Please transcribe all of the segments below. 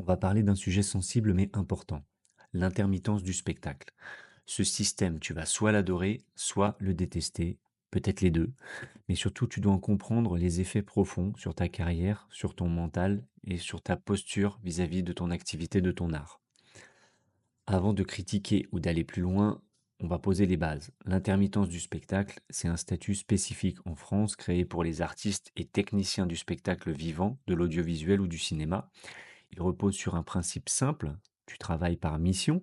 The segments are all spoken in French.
On va parler d'un sujet sensible mais important, l'intermittence du spectacle. Ce système, tu vas soit l'adorer, soit le détester, peut-être les deux, mais surtout tu dois en comprendre les effets profonds sur ta carrière, sur ton mental et sur ta posture vis-à-vis de ton activité, de ton art. Avant de critiquer ou d'aller plus loin, on va poser les bases. L'intermittence du spectacle, c'est un statut spécifique en France créé pour les artistes et techniciens du spectacle vivant, de l'audiovisuel ou du cinéma. Il repose sur un principe simple, tu travailles par mission,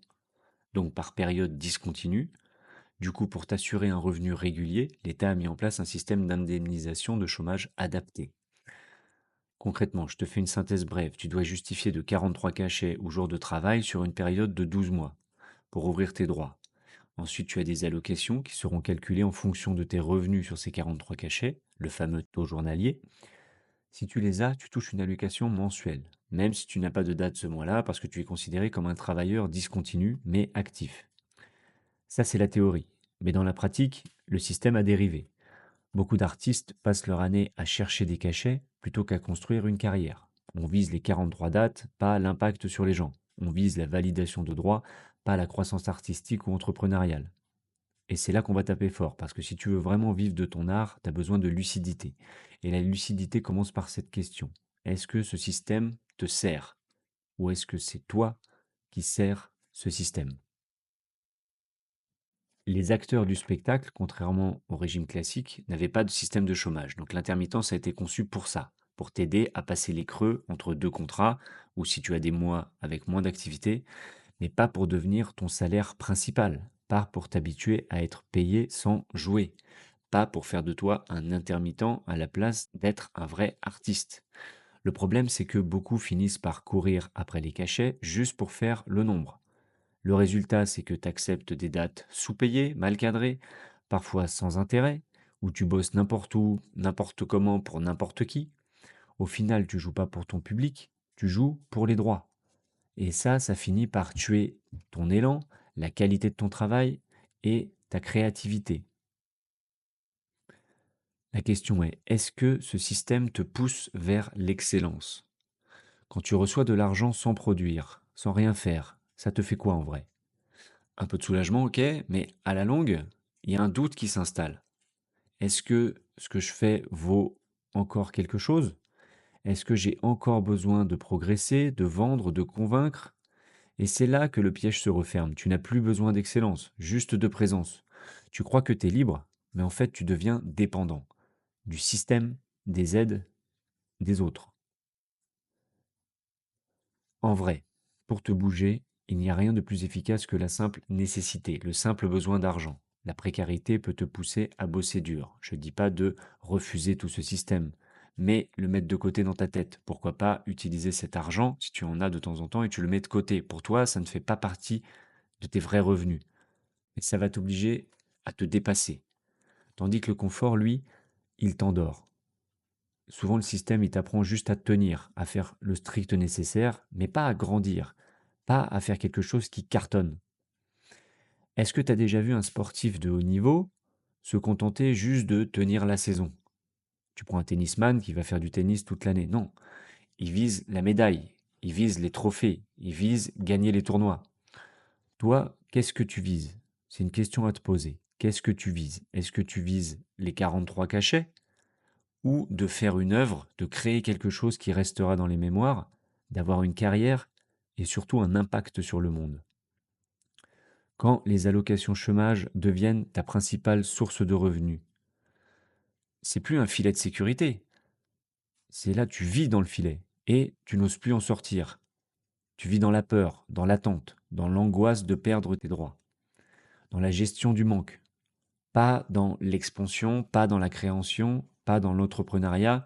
donc par période discontinue. Du coup, pour t'assurer un revenu régulier, l'État a mis en place un système d'indemnisation de chômage adapté. Concrètement, je te fais une synthèse brève. Tu dois justifier de 43 cachets ou jours de travail sur une période de 12 mois pour ouvrir tes droits. Ensuite, tu as des allocations qui seront calculées en fonction de tes revenus sur ces 43 cachets, le fameux taux journalier. Si tu les as, tu touches une allocation mensuelle, même si tu n'as pas de date ce mois-là, parce que tu es considéré comme un travailleur discontinu, mais actif. Ça, c'est la théorie. Mais dans la pratique, le système a dérivé. Beaucoup d'artistes passent leur année à chercher des cachets plutôt qu'à construire une carrière. On vise les 43 dates, pas l'impact sur les gens. On vise la validation de droits, pas la croissance artistique ou entrepreneuriale. Et c'est là qu'on va taper fort, parce que si tu veux vraiment vivre de ton art, tu as besoin de lucidité. Et la lucidité commence par cette question. Est-ce que ce système te sert? Ou est-ce que c'est toi qui sers ce système? Les acteurs du spectacle, contrairement au régime classique, n'avaient pas de système de chômage. Donc l'intermittence a été conçue pour ça, pour t'aider à passer les creux entre deux contrats, ou si tu as des mois avec moins d'activité, mais pas pour devenir ton salaire principal, pas pour t'habituer à être payé sans jouer, pas pour faire de toi un intermittent à la place d'être un vrai artiste. Le problème, c'est que beaucoup finissent par courir après les cachets juste pour faire le nombre. Le résultat, c'est que tu acceptes des dates sous-payées, mal cadrées, parfois sans intérêt, où tu bosses n'importe où, n'importe comment pour n'importe qui. Au final, tu joues pas pour ton public, tu joues pour les droits. Et ça finit par tuer ton élan, la qualité de ton travail et ta créativité. La question est, est-ce que ce système te pousse vers l'excellence? Quand tu reçois de l'argent sans produire, sans rien faire, ça te fait quoi en vrai? Un peu de soulagement, ok, mais à la longue, il y a un doute qui s'installe. Est-ce que ce que je fais vaut encore quelque chose? Est-ce que j'ai encore besoin de progresser, de vendre, de convaincre? Et c'est là que le piège se referme. Tu n'as plus besoin d'excellence, juste de présence. Tu crois que tu es libre, mais en fait tu deviens dépendant du système, des aides, des autres. En vrai, pour te bouger, il n'y a rien de plus efficace que la simple nécessité, le simple besoin d'argent. La précarité peut te pousser à bosser dur. Je ne dis pas de refuser tout ce système, mais le mettre de côté dans ta tête. Pourquoi pas utiliser cet argent, si tu en as de temps en temps, et tu le mets de côté. Pour toi, ça ne fait pas partie de tes vrais revenus. Et ça va t'obliger à te dépasser. Tandis que le confort, lui, il t'endort. Souvent, le système, il t'apprend juste à tenir, à faire le strict nécessaire, mais pas à grandir, pas à faire quelque chose qui cartonne. Est-ce que tu as déjà vu un sportif de haut niveau se contenter juste de tenir la saison? Tu prends un tennisman qui va faire du tennis toute l'année. Non, il vise la médaille, il vise les trophées, il vise gagner les tournois. Toi, qu'est-ce que tu vises? C'est une question à te poser. Qu'est-ce que tu vises? Est-ce que tu vises les 43 cachets ou de faire une œuvre, de créer quelque chose qui restera dans les mémoires, d'avoir une carrière et surtout un impact sur le monde? Quand les allocations chômage deviennent ta principale source de revenus, c'est plus un filet de sécurité. C'est là, tu vis dans le filet et tu n'oses plus en sortir. Tu vis dans la peur, dans l'attente, dans l'angoisse de perdre tes droits, dans la gestion du manque. Pas dans l'expansion, pas dans la création, pas dans l'entrepreneuriat,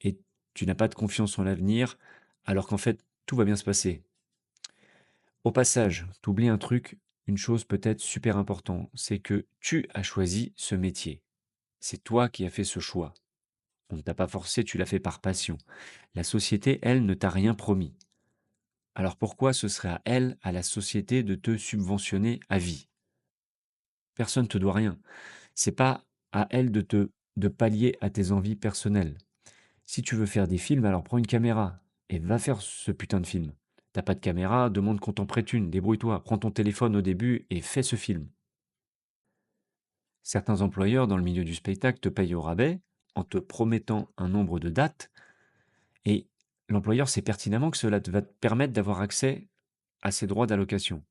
et tu n'as pas de confiance en l'avenir, alors qu'en fait, tout va bien se passer. Au passage, tu oublies un truc, une chose peut-être super importante, c'est que tu as choisi ce métier. C'est toi qui as fait ce choix. On ne t'a pas forcé, tu l'as fait par passion. La société, elle, ne t'a rien promis. Alors pourquoi ce serait à elle, à la société, de te subventionner à vie? Personne ne te doit rien. C'est pas à elle de pallier à tes envies personnelles. Si tu veux faire des films, alors prends une caméra et va faire ce putain de film. T'as pas de caméra, demande qu'on t'en prête une, débrouille-toi, prends ton téléphone au début et fais ce film. Certains employeurs dans le milieu du spectacle te payent au rabais en te promettant un nombre de dates et l'employeur sait pertinemment que cela va te permettre d'avoir accès à ces droits d'allocation.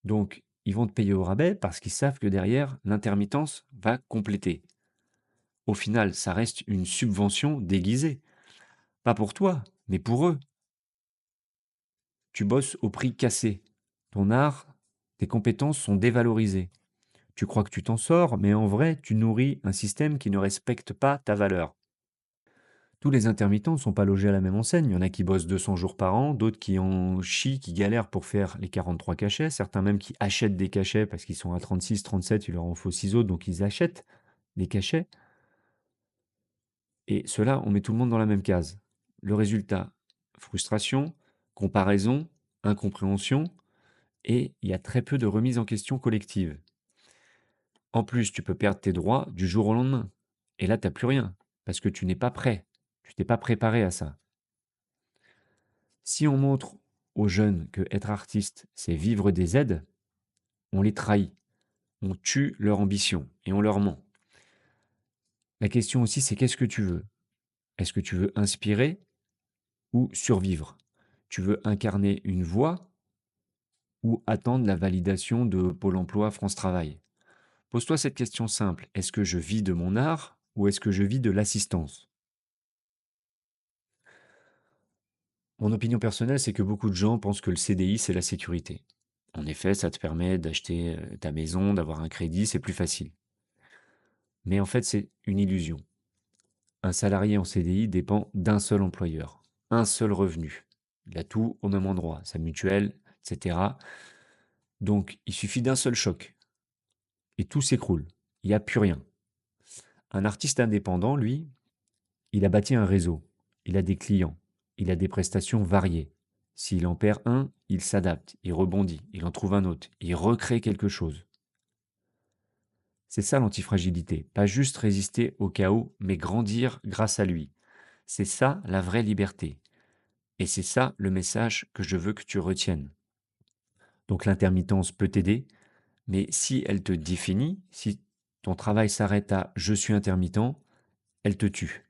Donc, ils vont te payer au rabais parce qu'ils savent que derrière, l'intermittence va compléter. Au final, ça reste une subvention déguisée. Pas pour toi, mais pour eux. Tu bosses au prix cassé. Ton art, tes compétences sont dévalorisées. Tu crois que tu t'en sors, mais en vrai, tu nourris un système qui ne respecte pas ta valeur. Tous les intermittents ne sont pas logés à la même enseigne. Il y en a qui bossent 200 jours par an, d'autres qui en chient, qui galèrent pour faire les 43 cachets, certains même qui achètent des cachets parce qu'ils sont à 36, 37, il leur en faut 6 autres, donc ils achètent des cachets. Et cela, on met tout le monde dans la même case. Le résultat, frustration, comparaison, incompréhension, et il y a très peu de remise en question collective. En plus, tu peux perdre tes droits du jour au lendemain. Et là, tu n'as plus rien, parce que tu n'es pas prêt. Tu t'es pas préparé à ça. Si on montre aux jeunes que être artiste, c'est vivre des aides, on les trahit, on tue leur ambition et on leur ment. La question aussi, c'est qu'est-ce que tu veux? Est-ce que tu veux inspirer ou survivre? Tu veux incarner une voix ou attendre la validation de Pôle emploi, France Travail? Pose-toi cette question simple. Est-ce que je vis de mon art ou est-ce que je vis de l'assistance? Mon opinion personnelle, c'est que beaucoup de gens pensent que le CDI, c'est la sécurité. En effet, ça te permet d'acheter ta maison, d'avoir un crédit, c'est plus facile. Mais en fait, c'est une illusion. Un salarié en CDI dépend d'un seul employeur, un seul revenu. Il a tout au même endroit, sa mutuelle, etc. Donc, il suffit d'un seul choc et tout s'écroule. Il n'y a plus rien. Un artiste indépendant, lui, il a bâti un réseau, il a des clients, il a des prestations variées. S'il en perd un, il s'adapte, il rebondit, il en trouve un autre, il recrée quelque chose. C'est ça l'antifragilité, pas juste résister au chaos, mais grandir grâce à lui. C'est ça la vraie liberté. Et c'est ça le message que je veux que tu retiennes. Donc l'intermittence peut t'aider, mais si elle te définit, si ton travail s'arrête à je suis intermittent, elle te tue.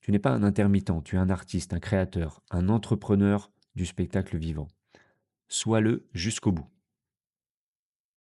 Tu n'es pas un intermittent, tu es un artiste, un créateur, un entrepreneur du spectacle vivant. Sois-le jusqu'au bout.